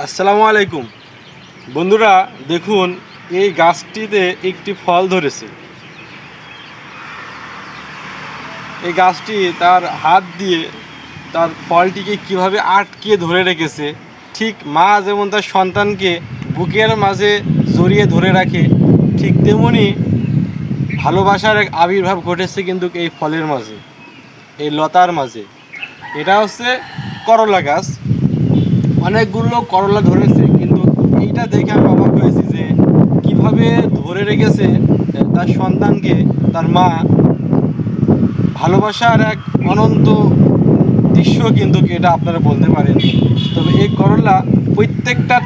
আসসালামু আলাইকুম বন্ধুরা, দেখুন এই গাছটিতে একটি ফল ধরেছে। এই গাছটি তার হাত দিয়ে তার ফলটিকে কিভাবে আটকে ধরে রেখেছে, ঠিক মা যেমন তার সন্তানকে বুকের মাঝে জড়িয়ে ধরে রাখে, ঠিক তেমনি ভালোবাসার এক আবির্ভাব ঘটেছে কিন্তু এই ফলের মাঝে, এই লতার মাঝে। এটা হচ্ছে করলা গাছ। অনেকগুলো করলা ধরেছে, কিন্তু এইটা দেখে আমি অবাক হয়েছি যে কিভাবে ধরে রেখেছে তার সন্তানকে তার মা। ভালোবাসার এক অনন্ত দৃশ্য কিন্তু এটা আপনারা বলতে পারেন। তবে এই করলা প্রত্যেকটা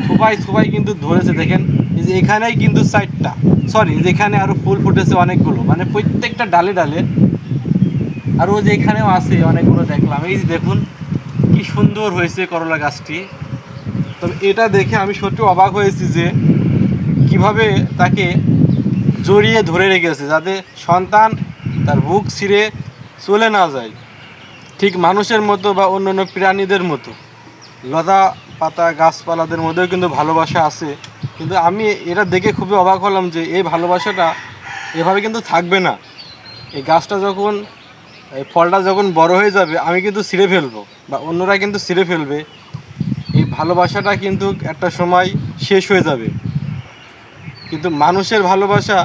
থোপায় থোপায় কিন্তু ধরেছে, দেখেন এই যে এখানেই কিন্তু সাইডটা, সরি যেখানে আরও ফুল ফুটেছে অনেকগুলো, মানে প্রত্যেকটা ডালে ডালে। আর ও যে এখানেও আছে অনেকগুলো দেখলাম, এই যে দেখুন কি সুন্দর হয়েছে করলা গাছটি। তবে এটা দেখে আমি সত্যি অবাক হয়েছি যে কিভাবে তাকে জড়িয়ে ধরে রেখেছে, যাতে সন্তান তার বুক ছিঁড়ে চলে না যায়, ঠিক মানুষের মতো বা অন্যান্য প্রাণীদের মতো। লতা পাতা গাছপালাদের মধ্যেও কিন্তু ভালোবাসা আছে, কিন্তু আমি এটা দেখে খুবই অবাক হলাম যে এই ভালোবাসাটা এভাবে কিন্তু থাকবে না। এই গাছটা যখন, এই ফলটা যখন বড় হয়ে যাবে, আমি কিন্তু ছিঁড়ে ফেলবো বা অন্যরা কিন্তু ছিঁড়ে ফেলবে। এই ভালোবাসাটা কিন্তু একটা সময় শেষ হয়ে যাবে, কিন্তু মানুষের ভালোবাসা